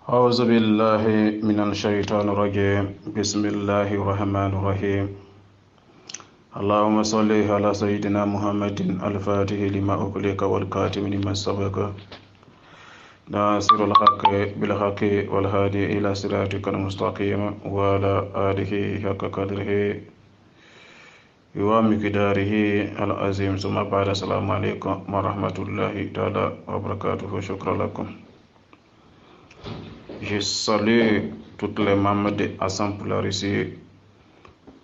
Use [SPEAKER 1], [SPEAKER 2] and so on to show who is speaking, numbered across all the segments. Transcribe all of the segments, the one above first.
[SPEAKER 1] أعوذ بالله من الشيطان الرجيم بسم الله الرحمن الرحيم اللهم صل على سيدنا محمد الفاتح لما أغلق والكاتم لما سبق ناصر الحق بالحق والهادي إلى صراطك المستقيم وعلى آله حق قدره ومقداره العظيم ثم بعد السلام عليكم ورحمة الله تعالى وبركاته. شكرا لكم. Je salue toutes les membres de Hassan pour la Russie.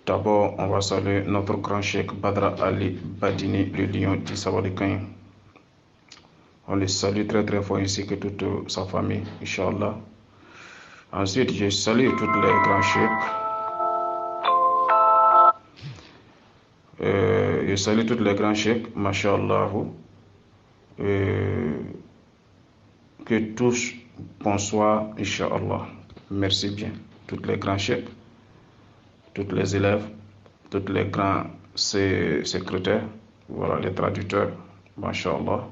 [SPEAKER 1] D'abord, on va saluer notre grand cheikh Badra Ali Badini, le lion du Sabalicain. On le salue très très fort ainsi que toute sa famille, Inch'Allah. Ensuite, je salue tous les grands cheikhs. Je salue tous les grands cheikhs, Masha'Allah. Que tous bonsoir, Inch'Allah. Merci bien. Tous les grands chefs, tous les élèves, tous les grands secrétaires, voilà, les traducteurs, Masha'Allah.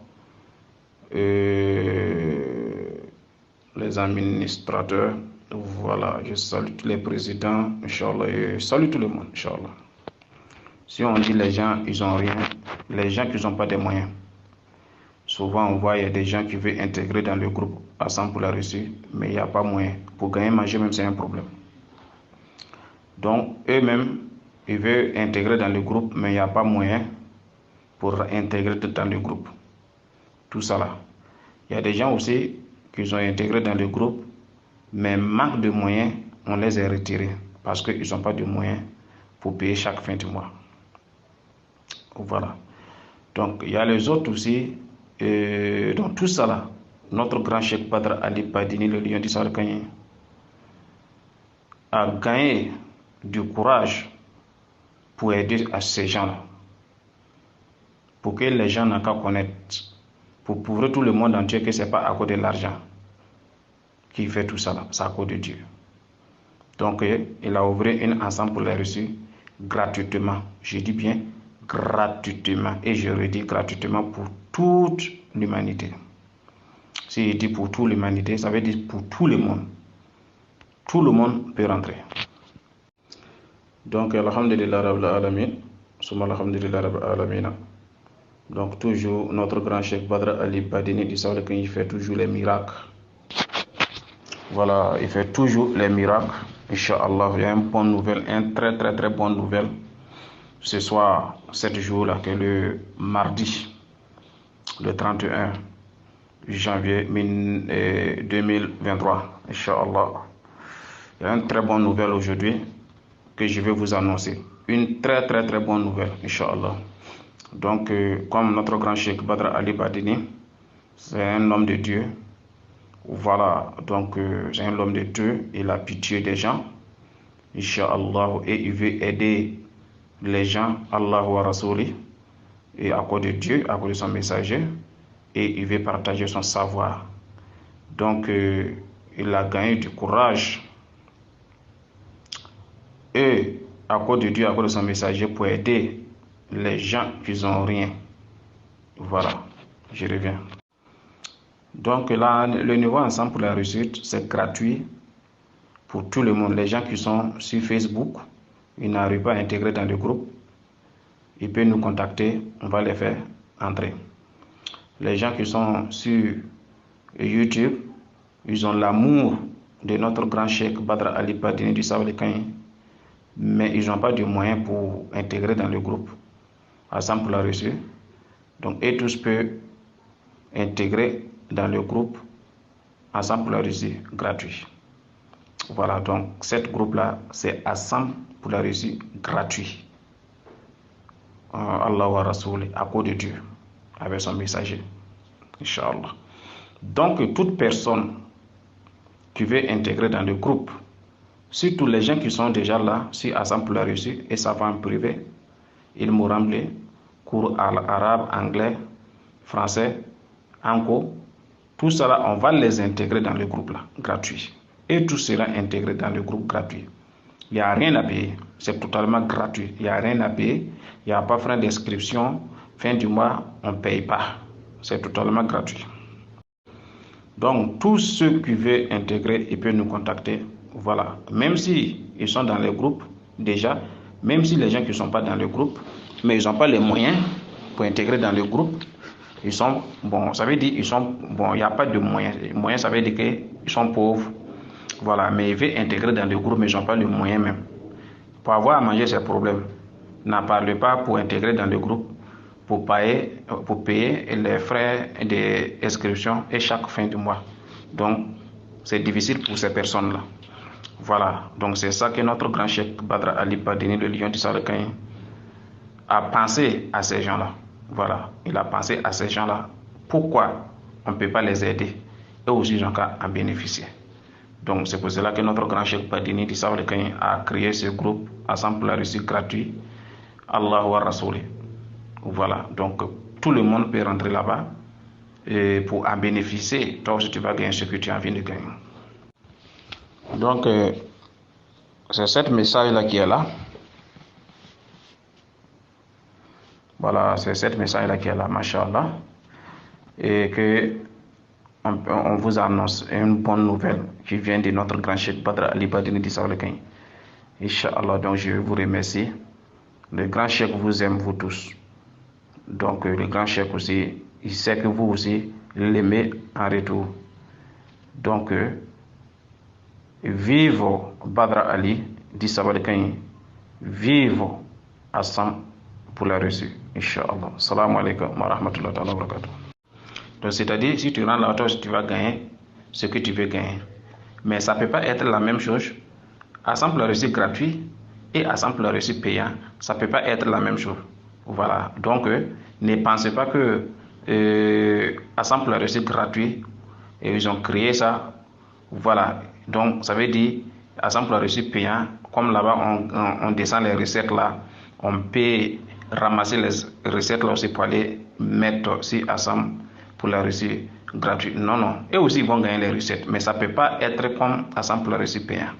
[SPEAKER 1] Les administrateurs, voilà, je salue tous les présidents, Inch'Allah, et je salue tout le monde, Inch'Allah. Si on dit les gens, ils n'ont rien, les gens qui n'ont pas de moyens, souvent, on voit il y a des gens qui veulent intégrer dans le groupe Hassan pour la Russie, mais il n'y a pas moyen. Pour gagner manger, même, c'est un problème. Donc, eux-mêmes, ils veulent intégrer dans le groupe, mais il n'y a pas moyen pour intégrer dans le groupe. Tout ça là. Il y a des gens aussi qui ont intégré dans le groupe, mais manque de moyens, on les a retirés parce qu'ils n'ont pas de moyens pour payer chaque fin du mois. Voilà. Donc, il y a les autres aussi. Donc tout ça là, notre grand cheikh Badra Ali Badini, le lion du Sabalicain, a gagné du courage pour aider à ces gens-là. Pour que les gens n'aient qu'à connaître, pour prouver tout le monde entier que ce n'est pas à cause de l'argent qui fait tout ça là, c'est à cause de Dieu. Donc il a ouvert une ensemble pour les reçus gratuitement. Je dis bien gratuitement, et je redis gratuitement pour toute l'humanité. S'il dit pour toute l'humanité, ça veut dire pour tout le monde. Tout le monde peut rentrer. Donc, alhamdulillah rabbil alamin, summa alhamdulillah rabbil alamin. Donc, toujours notre grand cheikh Badra Ali Badini du Sabalicain, il fait toujours les miracles. Voilà, il fait toujours les miracles. Inch'Allah, il y a une bonne nouvelle, une très très très bonne nouvelle. Ce soir, 7 jours là, que le mardi, le 31 janvier 2023, Inch'Allah. Il y a une très bonne nouvelle aujourd'hui que je vais vous annoncer. Une très très très bonne nouvelle, Inch'Allah. Donc, comme notre grand cheikh Badra Ali Badini, c'est un homme de Dieu. Voilà, donc c'est un homme de Dieu, il a pitié des gens, Inch'Allah, et il veut aider les gens, Allah wa Rasouli, et à cause de Dieu, à cause de son messager, et il veut partager son savoir. Donc, il a gagné du courage, et à cause de Dieu, à cause de son messager, pour aider les gens qui n'ont rien. Voilà, je reviens. Donc là, le niveau ensemble pour la réussite, c'est gratuit pour tout le monde. Les gens qui sont sur Facebook, ils n'arrivent pas à intégrer dans le groupe, ils peuvent nous contacter, on va les faire entrer. Les gens qui sont sur YouTube, ils ont l'amour de notre grand cheikh Badra Ali Badini du Sabalicain, mais ils n'ont pas de moyens pour intégrer dans le groupe Hassan pour la Russie. Donc, et tous peuvent intégrer dans le groupe Hassan pour la Russie gratuit. Voilà, donc cette groupe-là, c'est Hassan pour la Russie gratuit. Allah wa Rasoul, à cause de Dieu, avec son messager. Inch'Allah. Donc, toute personne qui veut intégrer dans le groupe, surtout les gens qui sont déjà là, si Hassan pour la Russie, et ça va en privé, ils m'ont ramené cours arabe, anglais, français, anko, tout cela, on va les intégrer dans le groupe là, gratuit. Et tout sera intégré dans le groupe gratuit. Il n'y a rien à payer, c'est totalement gratuit. Il n'y a rien à payer, il n'y a pas de frais d'inscription. Fin du mois, on ne paye pas, c'est totalement gratuit. Donc, tous ceux qui veulent intégrer, ils peuvent nous contacter. Voilà. Même si ils sont dans les groupes, déjà, même si les gens qui ne sont pas dans le groupe, mais ils n'ont pas les moyens pour intégrer dans le groupe, ils sont, bon, ça veut dire, ils sont, bon, il n'y a pas de moyens. Moyens, ça veut dire qu'ils sont pauvres. Voilà. Mais ils veulent intégrer dans le groupe, mais ils n'ont pas les moyens même. Pour avoir à manger, c'est un problème. N'en parlez pas pour intégrer dans le groupe, pour payer les frais d'inscription et chaque fin du mois. Donc, c'est difficile pour ces personnes-là. Voilà. Donc, c'est ça que notre grand cheikh Badra Ali Badini, le lion du Sarakin, a pensé à ces gens-là. Voilà. Il a pensé à ces gens-là. Pourquoi on ne peut pas les aider et aussi ils ont qu'à en bénéficier. Donc, c'est pour cela que notre grand cheikh Badini du Sarakin a créé ce groupe ensemble pour la réussite gratuite. Allah wa Rasouli. Voilà, donc tout le monde peut rentrer là-bas et pour en bénéficier. Toi aussi, tu vas gagner ce que tu as envie de gagner. Donc, c'est ce message-là qui est là. Voilà, c'est ce message-là qui est là, mashallah. Et que on vous annonce une bonne nouvelle qui vient de notre grand cheikh Badra Ali Badini di Sawlekin. Inch'Allah, donc je vous remercie. Le grand cheikh vous aime, vous tous. Donc le grand cheikh aussi, il sait que vous aussi l'aimez en retour. Donc vive Badra Ali di Sawlekin, vive Assam pour la reçue. Inch'Allah. Salam alaikum wa rahmatullahi wa barakatuh. Donc c'est-à-dire, si tu rentres là, tu vas gagner ce que tu veux gagner. Mais ça ne peut pas être la même chose. Assam pour la reçue gratuit et Assam pour la reçue payant, ça ne peut pas être la même chose. Voilà. Donc, ne pensez pas que Assam pour la reçue gratuit, et ils ont créé ça. Voilà. Donc, ça veut dire Assam pour la reçue payant, comme là-bas, on descend les recettes là, on peut ramasser les recettes là aussi pour aller mettre sur Assam pour la reçue gratuite. Non, non. Et aussi, ils vont gagner les recettes. Mais ça ne peut pas être comme Assam pour la reçue payant.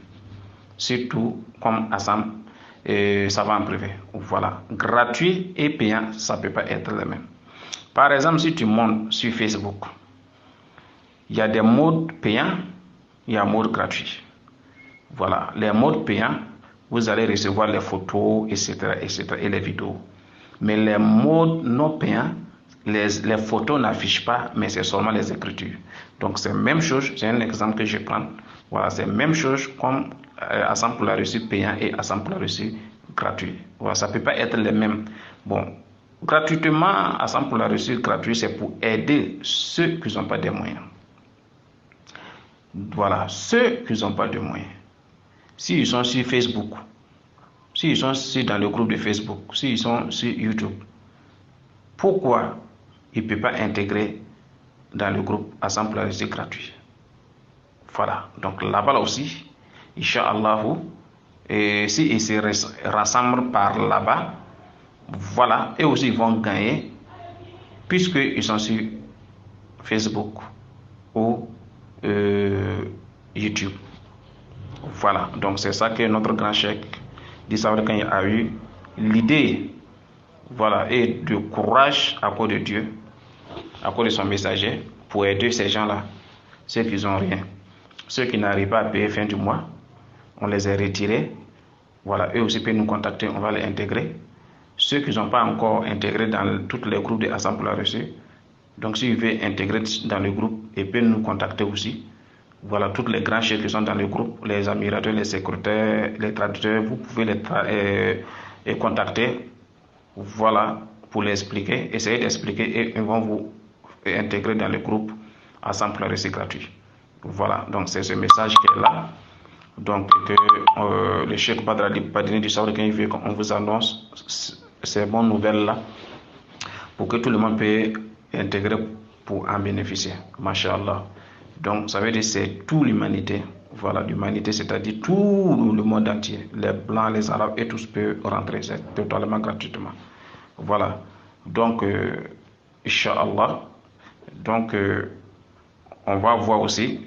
[SPEAKER 1] Surtout comme Assam, ça va en privé. Voilà. Gratuit et payant, ça ne peut pas être le même. Par exemple, si tu montes sur Facebook, il y a des modes payants, il y a un mode gratuit. Voilà. Les modes payants, vous allez recevoir les photos, etc., etc., et les vidéos. Mais les modes non payants, les photos n'affichent pas, mais c'est seulement les écritures. Donc, c'est la même chose. C'est un exemple que je prends. Voilà, c'est la même chose comme Assam pour la reçue payant et Assam pour la reçue gratuit. Voilà, ça ne peut pas être les mêmes. Bon, gratuitement, Assam pour la reçue gratuit, c'est pour aider ceux qui n'ont pas de moyens. Voilà, ceux qui n'ont pas de moyens. S'ils sont sur Facebook, s'ils sont dans le groupe de Facebook, s'ils sont sur YouTube, pourquoi ils ne peuvent pas intégrer dans le groupe Assam pour la reçue gratuit? Voilà, donc là-bas aussi, Inch'Allah, et s'ils se rassemblent par là-bas, voilà, et aussi ils vont gagner, puisqu'ils sont sur Facebook ou YouTube. Voilà, donc c'est ça que notre grand cheikh quand il a eu l'idée, voilà, et de courage à cause de Dieu, à cause de son messager, pour aider ces gens-là, ceux qui n'ont rien. Ceux qui n'arrivent pas à payer fin du mois, on les a retirés. Voilà, eux aussi peuvent nous contacter, on va les intégrer. Ceux qui n'ont pas encore intégré dans tous les groupes de Assam pour la reçue, donc s'ils veulent intégrer dans le groupe, ils peuvent nous contacter aussi. Voilà, tous les grands chefs qui sont dans le groupe, les amirateurs, les secrétaires, les traducteurs, vous pouvez les contacter. Voilà, pour les expliquer, essayer d'expliquer et ils vont vous intégrer dans le groupe Assam pour la reçue gratuite. Voilà, donc c'est ce message qui est là. Donc, que le cheikh Badra Ali Badini du Sawlekin veut qu'on vous annonce ces bonnes nouvelles-là pour que tout le monde puisse intégrer pour en bénéficier. Masha'Allah. Donc, ça veut dire que c'est toute l'humanité. Voilà, l'humanité, c'est-à-dire tout le monde entier. Les Blancs, les Arabes et tous peuvent rentrer. C'est totalement gratuitement. Voilà. Donc, Inch'Allah. Donc, on va voir aussi